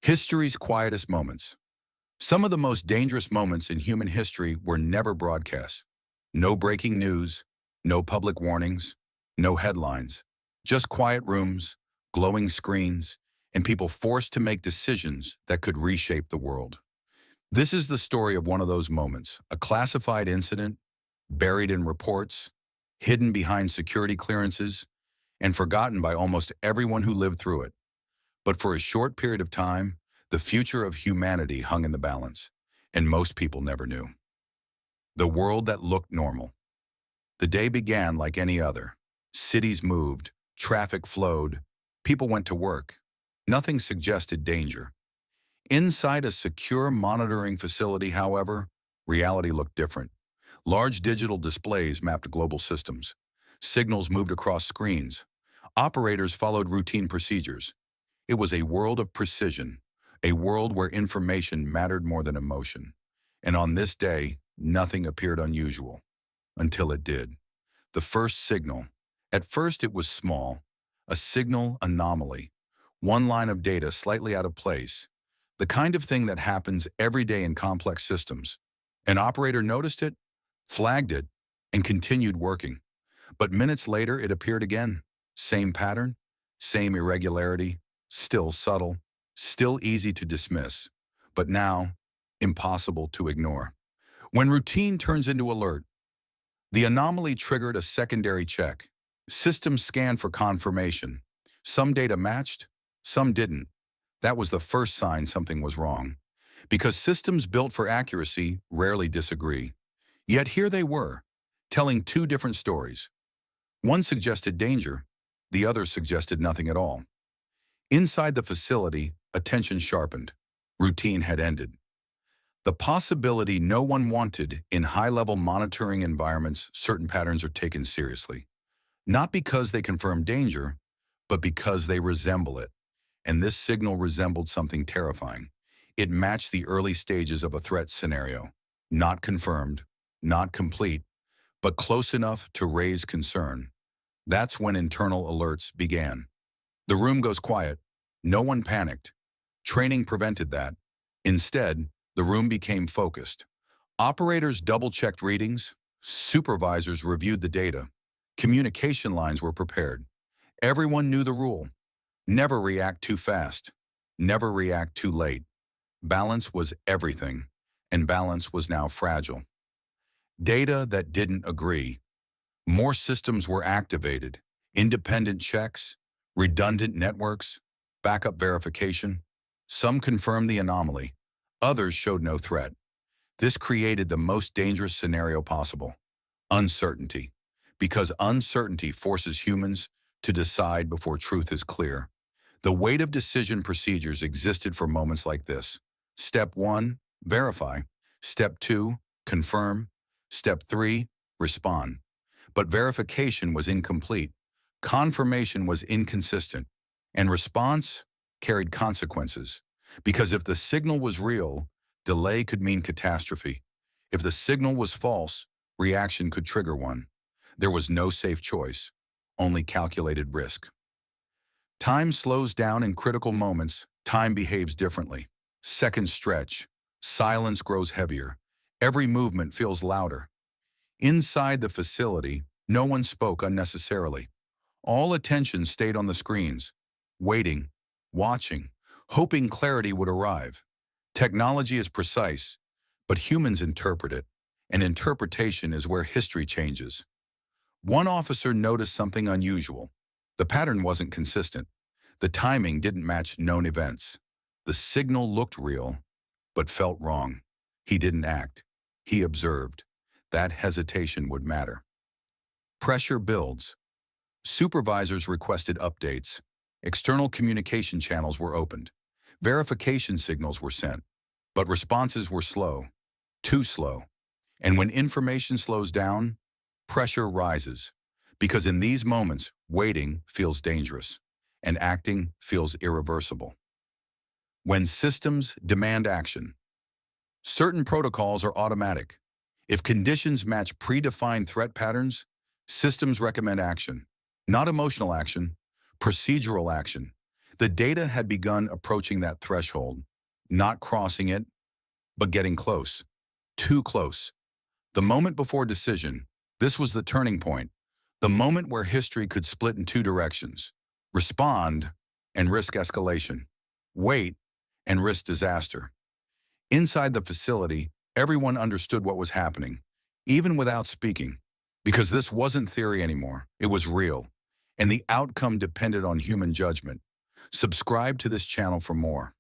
History's quietest moments. Some of the most dangerous moments in human history were never broadcast. No breaking news, no public warnings, no headlines. Just quiet rooms, glowing screens, and people forced to make decisions that could reshape the world. This is the story of one of those moments, a classified incident, buried in reports, hidden behind security clearances, and forgotten by almost everyone who lived through it. But for a short period of time, the future of humanity hung in the balance, and most people never knew. The world that looked normal. The day began like any other. Cities moved, traffic flowed, people went to work. Nothing suggested danger. Inside a secure monitoring facility, however, reality looked different. Large digital displays mapped global systems. Signals moved across screens. Operators followed routine procedures. It was a world of precision, a world where information mattered more than emotion. And on this day, nothing appeared unusual, until it did. The first signal. At first it was small, a signal anomaly, one line of data slightly out of place, the kind of thing that happens every day in complex systems. An operator noticed it, flagged it, and continued working. But minutes later it appeared again. Same pattern, same irregularity, still subtle, still easy to dismiss, but now impossible to ignore. When routine turns into alert, the anomaly triggered a secondary check. Systems scanned for confirmation. Some data matched, some didn't. That was the first sign something was wrong, because systems built for accuracy rarely disagree. Yet here they were, telling two different stories. One suggested danger, the other suggested nothing at all. Inside the facility, attention sharpened. Routine had ended. The possibility no one wanted. In high-level monitoring environments, certain patterns are taken seriously. Not because they confirm danger, but because they resemble it. And this signal resembled something terrifying. It matched the early stages of a threat scenario. Not confirmed, not complete, but close enough to raise concern. That's when internal alerts began. The room goes quiet. No one panicked. Training prevented that. Instead, the room became focused. Operators double-checked readings. Supervisors reviewed the data. Communication lines were prepared. Everyone knew the rule. Never react too fast. Never react too late. Balance was everything, and balance was now fragile. Data that didn't agree. More systems were activated. Independent checks, redundant networks, backup verification. Some confirmed the anomaly. Others showed no threat. This created the most dangerous scenario possible. Uncertainty. Because uncertainty forces humans to decide before truth is clear. The weight of decision procedures existed for moments like this. Step 1, verify. Step 2, confirm. Step 3, respond. But verification was incomplete. Confirmation was inconsistent. And response carried consequences. Because if the signal was real, delay could mean catastrophe. If the signal was false, reaction could trigger one. There was no safe choice, only calculated risk. Time slows down in critical moments. Time behaves differently. Seconds stretch. Silence grows heavier. Every movement feels louder. Inside the facility, no one spoke unnecessarily. All attention stayed on the screens, waiting, watching, hoping clarity would arrive. Technology is precise, but humans interpret it, and interpretation is where history changes. One officer noticed something unusual. The pattern wasn't consistent. The timing didn't match known events. The signal looked real, but felt wrong. He didn't act. He observed. That hesitation would matter. Pressure builds. Supervisors requested updates. External communication channels were opened. Verification signals were sent. But responses were slow. Too slow. And when information slows down, pressure rises. Because in these moments, waiting feels dangerous, and acting feels irreversible. When systems demand action. Certain protocols are automatic. If conditions match predefined threat patterns, systems recommend action. Not emotional action, procedural action. The data had begun approaching that threshold, not crossing it, but getting close. Too close. The moment before decision, this was the turning point. The moment where history could split in two directions. Respond and risk escalation. Wait and risk disaster. Inside the facility, everyone understood what was happening, even without speaking, because this wasn't theory anymore. It was real, and the outcome depended on human judgment. Subscribe to this channel for more.